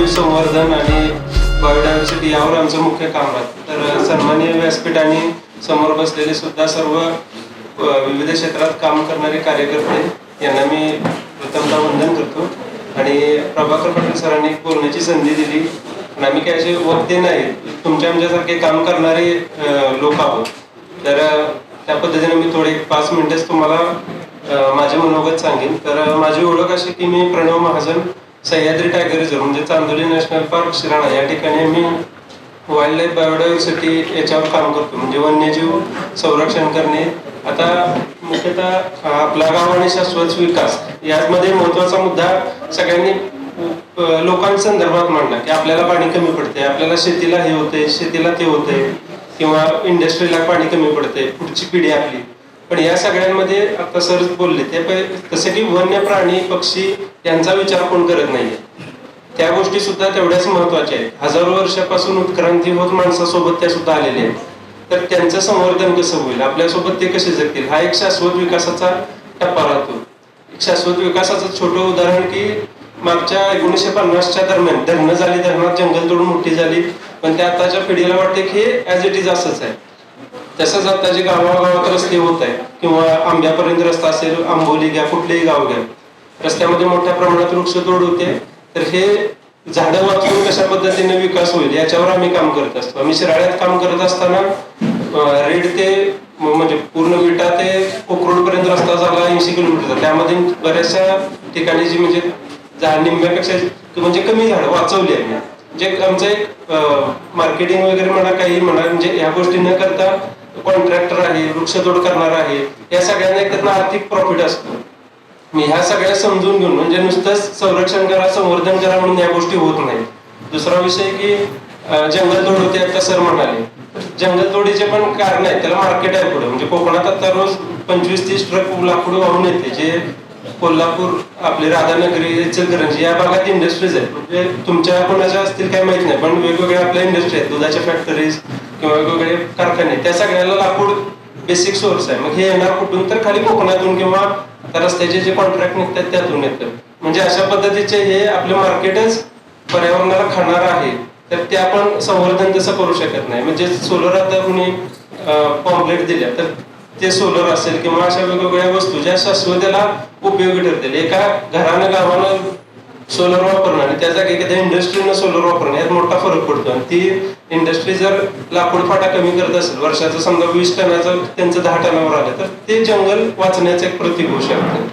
संवर्धन आणि बायोडायव्हर्सिटी यावर आमचं मुख्य काम आहे. तर सन्माननीय व्यासपीठ आणि समोर बसलेले सुद्धा सर्व विविध क्षेत्रात काम करणारे कार्यकर्ते यांना मी प्रथमतः वंदन करतो. आणि प्रभाकर पाटील सरांनी बोलण्याची संधी दिली. आणि आम्ही काय असे वक्ते नाही, तुमच्या आमच्यासारखे काम करणारे लोक आहोत. तर त्या पद्धतीने मी थोडे 5 मिनिटेच तुम्हाला माझे मनोगत सांगेन. तर माझी ओळख अशी की मी प्रणव महाजन, सह्याद्री टायगर रिझर्व म्हणजे चांदोली नॅशनल पार्क शिराळा या ठिकाणी मी वाईल्ड लाईफ बायोडायव्हर्सिटी याच्यावर काम करतो, म्हणजे वन्यजीव संरक्षण करणे. आता मुख्यतः आपला गाव आणि शाश्वत विकास यामध्ये महत्वाचा मुद्दा सगळ्यांनी लोकांसंदर्भात मांडला की आपल्याला पाणी कमी पडते, आपल्याला शेतीला हे होते, शेतीला ते होते, किंवा इंडस्ट्रीला पाणी कमी पडते, पुढची पिढी आपली. पण या सगळ्यांमध्ये आता सर बोलले ते तसे की वन्य प्राणी पक्षी यांचा विचार कोण करत नाहीये. त्या गोष्टी सुद्धा तेवढ्याच महत्वाच्या आहेत. हजारो वर्षापासून उत्क्रांती होत माणसासोबत त्या सुद्धा आलेल्या आहेत. तर त्यांचं संवर्धन कसं होईल, आपल्यासोबत ते कसे जगतील, हा एक शाश्वत विकासाचा टप्पा राहतो. शाश्वत विकासाचं छोटं उदाहरण की मागच्या 1950च्या दरम्यान धरणं झाली, धरणात जंगल तोडून मोठी झाली, पण त्या आताच्या पिढीला वाटते की हे ॲज इट इज असंच आहे. तसंच आता जे गावागावात रस्ते होत आहे, किंवा आंब्यापर्यंत रस्ता असेल, आंबोली घ्या, कुठलेही गाव घ्या, रस्त्यामध्ये मोठ्या प्रमाणात वृक्षतोड होते. तर हे झाडं वाचवून कशा पद्धतीने विकास होईल याच्यावर आम्ही काम करत असतो. आम्ही शिराळ्यात काम करत असताना रेड ते म्हणजे पूर्ण विटा ते कोकरोड पर्यंत रस्ता झाला 80 किलोमीटरचा. त्यामध्ये बऱ्याचशा ठिकाणी जी म्हणजे निम्म्यापेक्षा म्हणजे कमी झाडं वाचवली आहे. म्हणजे आमचं एक मार्केटिंग वगैरे म्हणा, काही म्हणा, म्हणजे ह्या गोष्टी न करता कॉन्ट्रॅक्टर आहे, वृक्षतोड करणार आहे, या सगळ्यांना एक त्यांना आर्थिक प्रॉफिट असतो. मी ह्या सगळ्या समजून घेऊन म्हणजे नुसतंच संरक्षण करा, संवर्धन करा म्हणून या गोष्टी होत नाही. दुसरा विषय की जंगलतोड होते, आता सर म्हणाले, जंगलतोडीचे पण कारण आहेत, त्याला मार्केट आहे पुढे. म्हणजे कोकणात आता रोज 25-30 ट्रक लाकूड वाहून येते, जे कोल्हापूर, आपले राधानगरी, इचलकरंजी या भागात इंडस्ट्रीज आहेत. म्हणजे तुमच्या कोणाच्या असतील काही माहित नाही, पण वेगवेगळ्या आपल्या इंडस्ट्री आहेत, दुधाच्या फॅक्टरीज किंवा वेगवेगळे कारखाने, त्या सगळ्याला लाकूड बेसिक सोर्स आहे. मग हे येणार कुठून, तर खाली कोकणातून किंवा आता रस्त्याचे जे कॉन्ट्रॅक्ट निघतात त्यातून येतं. म्हणजे अशा पद्धतीचे हे आपलं मार्केटच पर्यावरणाला खाणार आहे. तर ते आपण संवर्धन तसं करू शकत नाही. म्हणजे सोलर आता कुणी पॉम्पलेट दिल्या, तर ते सोलर असेल किंवा अशा वेगवेगळ्या वस्तू ज्या शाश्वतेला उपयोगी ठरतील. एका घरानं गावानं सोलर वापरणं आणि त्या जागी एखाद्या इंडस्ट्रीनं सोलर वापरणं यात मोठा फरक पडतो. आणि ती इंडस्ट्री जर लाकूड फाटा कमी करत असेल, वर्षाचं समजा 20 टनाचं त्यांचं 10 टनावर आलं, तर ते जंगल वाचण्याचं एक प्रतीक होऊ शकतं.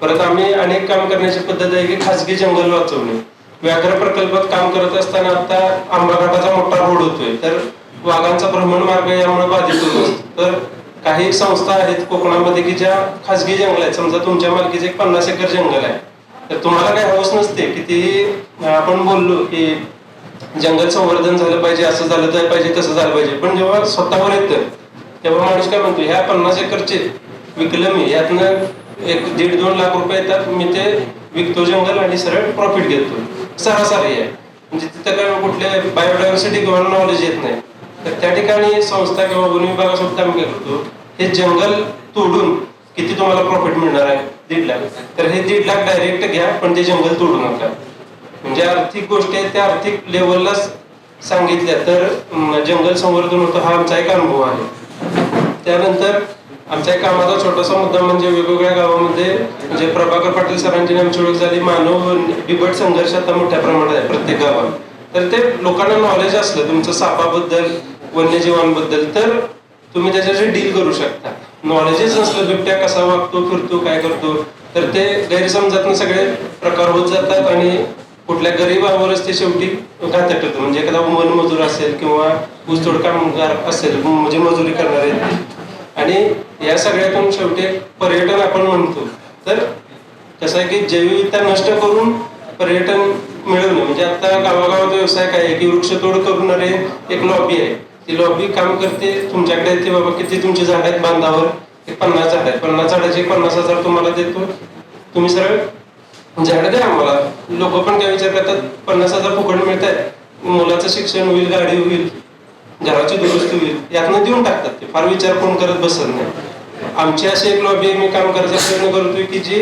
परत आम्ही अनेक काम करण्याची पद्धत आहे की खासगी जंगल वाचवणे. व्याघ्र प्रकल्पात काम करत असताना आता आंबाघाटाचा मोठा रोड होतोय, तर वाघांचा भ्रमण मार्ग यामुळे बाधित होत असतो. तर काही संस्था आहेत कोकणामध्ये की ज्या खासगी जंगल आहेत, समजा तुमच्या मालकीचं एक 50 एकर जंगल आहे, तर तुम्हाला काही हौस नसते की ती आपण बोललो की जंगल संवर्धन झालं पाहिजे, असं झालं पाहिजे, तसं झालं पाहिजे, पण जेव्हा स्वतःवर येतं तेव्हा माणूस काय म्हणतो, ह्या 50 एकरचे विकलं मी, यातनं 1-1.5-2 लाख रुपये येतात, मी ते विकतो जंगल आणि सरळ प्रॉफिट घेतो. सरासरी आहे. म्हणजे तिथं काय कुठल्या बायोडायव्हर्सिटी किंवा नॉलेज येत नाही. तर त्या ठिकाणी संस्था किंवा वन विभागासोबत आम्ही काय करतो, हे जंगल तोडून किती तुम्हाला प्रॉफिट मिळणार आहे, 1.5 लाख, तर हे 1.5 लाख डायरेक्ट घ्या, पण ते जंगल तोडू नका. म्हणजे आर्थिक गोष्टी आहेत त्या आर्थिक लेवलला सांगितल्या तर जंगल संवर्धन होतं. हा आमचा एक अनुभव आहे. त्यानंतर आमच्या एक कामाचा छोटासा मुद्दा म्हणजे वेगवेगळ्या गावामध्ये म्हणजे प्रभाकर पाटील सरांची आमची ओळख झाली. मानव बिबट संघर्ष आता मोठ्या प्रमाणात आहे प्रत्येक गावात. तर ते लोकांना नॉलेज असलं तुमचं सापाबद्दल, वन्यजीवांबद्दल, तर तुम्ही त्याच्याशी डील करू शकता. नॉलेजच नसलं, बिबट्या कसा वागतो, फिरतो, काय करतो, तर ते गैरसमजातून सगळे प्रकार होत जातात आणि कुठल्या गरीबावरच ते शेवटी घातक ठरतं. म्हणजे एखादा वनमजूर असेल किंवा ऊसतोड कामगार असेल, म्हणजे मजुरी करणारे, आणि या सगळ्यातून शेवटी पर्यटन आपण म्हणतो. तर कसं आहे की जैवविविधता नष्ट करून पर्यटन मिळवणं, म्हणजे आता गावागावात व्यवसाय काय आहे की वृक्षतोड करणारे एक लॉबी आहे. ती लॉबी काम करते, तुमच्याकडे येते, बाबा किती तुमची झाड आहेत बांधावर, 50 झाड आहेत, 50 झाडाचे 50,000 तुम्हाला देतो, तुम्ही सरळ झाड द्या आम्हाला. लोक पण काय विचार करतात, 50,000 फुकट मिळत आहेत, मुलाचं शिक्षण होईल, गाडी होईल, घराची दुरुस्ती होईल, यातनं देऊन टाकतात. ते फार विचार कोण करत बसत नाही. आमची अशी एक लॉबी मी काम करायचा प्रयत्न करतोय की जी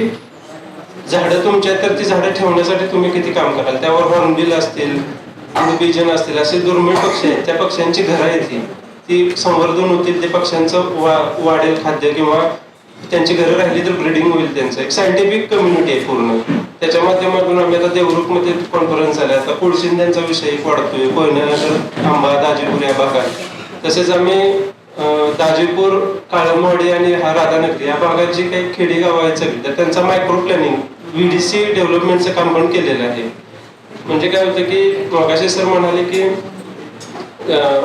झाडं तुमच्या तर ती झाडं ठेवण्यासाठी तुम्ही किती काम कराल. त्यावर हॉर्नबिल असतील, बिजन असतील, असे दुर्मिळ पक्षी आहेत. त्या पक्ष्यांची घरं आहेत ती संवर्धन होतील, ते पक्ष्यांचं वाढेल खाद्य किंवा त्यांची घरं राहिली तर ब्रीडिंग होईल. त्यांचं एक सायंटिफिक कम्युनिटी आहे पूर्ण. त्याच्या माध्यमातून आम्ही आता देवरुखमध्ये कॉन्फरन्स झाल्या, आता कुळशिंद्यांचा विषय एक वाढतोय, कोयना, आंबा, दाजीपूर या भागात. तसेच आम्ही दाजीपूर, काळमवाडी आणि राधानगरी या भागात जी काही खेडेगाव आहेत सगळी, तर त्यांचा मायक्रो प्लॅनिंग VDC डेव्हलपमेंटचं काम पण केलेलं आहे. म्हणजे काय होतं की मगाशी सर म्हणाले की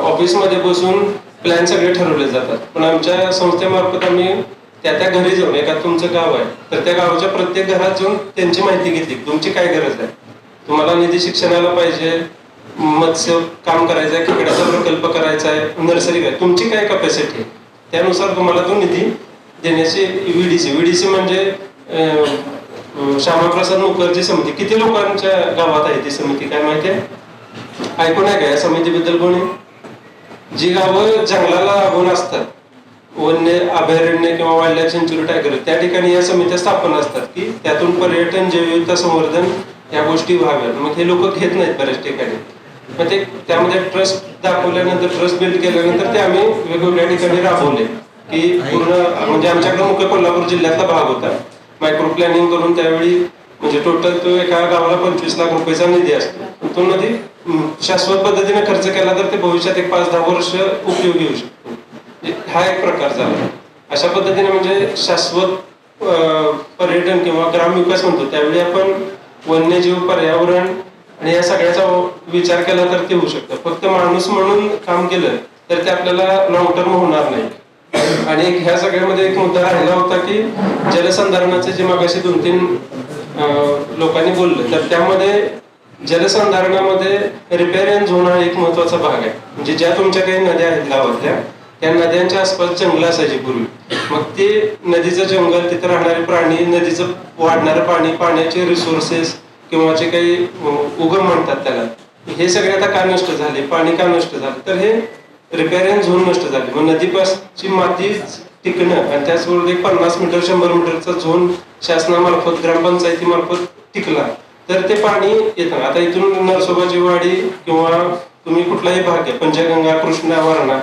ऑफिसमध्ये बसून प्लॅन सगळे ठरवले जातात, पण आमच्या संस्थेमार्फत आम्ही त्या घरी जाऊन, एका तुमचं गाव आहे तर त्या गावाच्या प्रत्येक घरात जाऊन त्यांची माहिती घेतली. तुमची काय गरज आहे, तुम्हाला निधी शिक्षणाला पाहिजे, मत्स्य काम करायचं आहे, खेकड्याचा प्रकल्प करायचा आहे, नर्सरी काय, तुमची काय कॅपॅसिटी आहे, त्यानुसार तुम्हाला तो निधी देण्याची VDC म्हणजे श्यामाप्रसाद मुखर्जी समिती. किती लोकांच्या गावात आहे ती समिती काय माहिती आहे? ऐकून आहे का या समितीबद्दल कोणी? जी गावं जंगलाला लागून असतात, वन्य अभयारण्य किंवा वाईल्ड लाईफ सेंच्युरी टायगर, त्या ठिकाणी या समित्या स्थापन असतात की त्यातून पर्यटन, जैवविविधता संवर्धन या गोष्टी व्हाव्यात. मग हे लोक घेत नाहीत बऱ्याच ठिकाणी. मग ते त्यामध्ये ट्रस्ट दाखवल्यानंतर, ट्रस्ट बिल्ड केल्यानंतर ते आम्ही वेगवेगळ्या ठिकाणी राबवले की पूर्ण, म्हणजे आमच्याकडे मुख्य कोल्हापूर जिल्ह्यातला भाग होता. मायक्रो प्लॅनिंग करून त्यावेळी म्हणजे टोटल तो एका गावाला 25 लाख रुपयाचा निधी असतो. तो निधी शाश्वत पद्धतीने खर्च केला तर ते भविष्यात एक 5-10 वर्ष उपयोगी येऊ शकतो. हा एक प्रकार झाला. अशा पद्धतीने म्हणजे शाश्वत पर्यटन किंवा ग्रामविकास म्हणतो त्यावेळी आपण वन्यजीव, पर्यावरण आणि या सगळ्याचा विचार केला तर ते होऊ शकतं. फक्त माणूस म्हणून काम केलं तर ते आपल्याला लॉंग टर्म होणार नाही. आणि ह्या सगळ्यामध्ये एक मुद्दा राहिला होता की जलसंधारणाचे, जे मागाशी 2-3 लोकांनी बोलले, तर त्यामध्ये जलसंधारणामध्ये रिपेरियन झोन हा एक महत्वाचा भाग आहे. म्हणजे ज्या तुमच्या काही नद्या आहेत गावातल्या, त्या नद्यांच्या आसपास जंगल असायची पूर्वी. मग ते नदीचं जंगल, तिथे राहणारे प्राणी, नदीचं वाढणारं पाणी, पाण्याचे रिसोर्सेस किंवा जे काही उगम म्हणतात त्याला, हे सगळे आता का नष्ट झाले, पाणी का नष्ट झालं, तर हे रिपेरियन झोन नष्ट झाले. मग नदीपासची माती टिकणं आणि त्याचबरोबर एक 50 मीटर 100 मीटरचा झोन शासनामार्फत, ग्रामपंचायतीमार्फत टिकला तर ते पाणी येतं. आता इथून नरसोबाची वाडी किंवा तुम्ही कुठलाही भाग आहे, पंचगंगा, कृष्णा, वारणा,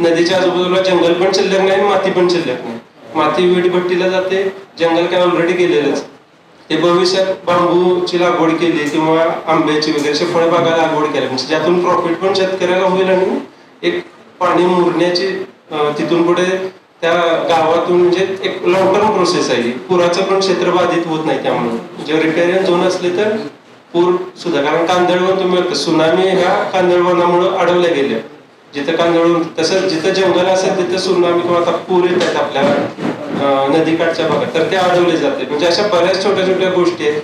नदीच्या आजूबाजूला जंगल पण शिल्लक नाही, माती पण शिल्लक नाही. माती वीटभट्टीला जाते, जंगल काय ऑलरेडी गेलेलंच. ते भविष्यात बांबूची लागवड केली किंवा आंब्याची वगैरे फळबागा लागवड केल्या, म्हणजे ज्यातून प्रॉफिट पण शेतकऱ्याला होईल आणि एक पाणी मुरण्याची तिथून पुढे त्या गावातून म्हणजे एक लॉंग टर्म प्रोसेस आहे. पुराचं पण क्षेत्र बाधित होत नाही. त्यामुळे जे रिपेरियन झोन असले तर पूर सुद्धा, कारण कांदळवन तुम्ही सुनामी ह्या कांदळवनामुळे अडवल्या गेल्या. जिथं कांदळवन, तसं जिथं जंगल असेल तिथं सुनामी किंवा आता पूर येतात आपल्या नदीकाठच्या भागात, तर ते अडवले जाते. म्हणजे अशा बऱ्याच छोट्या छोट्या गोष्टी आहेत.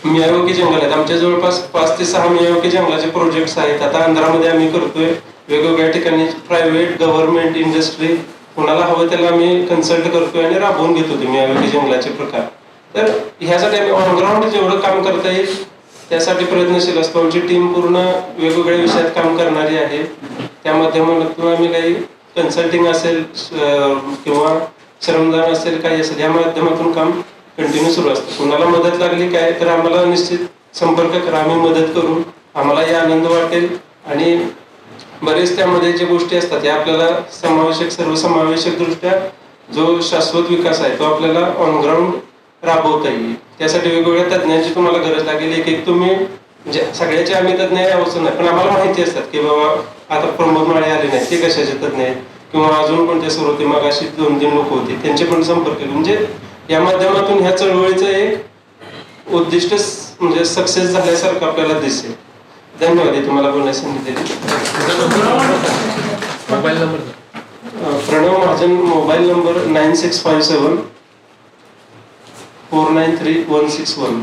मियावाकी जंगल आहेत आमच्या जवळपास 5 ते 6 मियावाकी जंगलाचे प्रोजेक्ट्स आहेत. आता आंध्रामध्ये आम्ही करतोय, वेगवेगळ्या ठिकाणी प्रायव्हेट, गव्हर्नमेंट, इंडस्ट्री, कोणाला हवं त्याला आम्ही कन्सल्ट करतोय आणि राबवून घेतो ते मियावाकी जंगलाचे प्रकार. तर ह्यासाठी आम्ही ऑनग्राउंड जेवढं काम करता येईल त्यासाठी प्रयत्नशील असतो. आमची टीम पूर्ण वेगवेगळ्या विषयात काम करणारी आहे. त्या माध्यमातून आम्ही काही कन्सल्टिंग असेल किंवा श्रमदान असेल, काही असेल, या माध्यमातून काम कंटिन्यू सुरू असतं. कुणाला मदत लागली काय तर आम्हाला निश्चित संपर्क करा, आम्ही मदत करू, आम्हालाही आनंद वाटेल. आणि बरेच त्यामध्ये जे गोष्टी असतात या आपल्याला सर्वसमावेशक दृष्ट्या जो शाश्वत विकास आहे तो आपल्याला ऑन ग्राउंड राबवता येईल. त्यासाठी वेगवेगळ्या तज्ञांची तुम्हाला गरज लागेल. एक तुम्ही म्हणजे सगळ्याचे आम्ही तज्ञ आहे अवसर नाही, पण आम्हाला माहिती असतात की बाबा आता प्रमोद माळे आले नाही, ते कशाचे तज्ञ आहेत, किंवा अजून कोणते सर होते, मग अशी 2-3 लोक होते, त्यांचे पण संपर्क केले. म्हणजे या माध्यमातून ह्या चळवळीचं एक उद्दिष्ट म्हणजे सक्सेस झाल्यासारखं आपल्याला दिसेल. धन्यवाद तुम्हाला बोलण्यास संधी दिली. Mobile number Pranav Mahajan, mobile number 9657 493 161.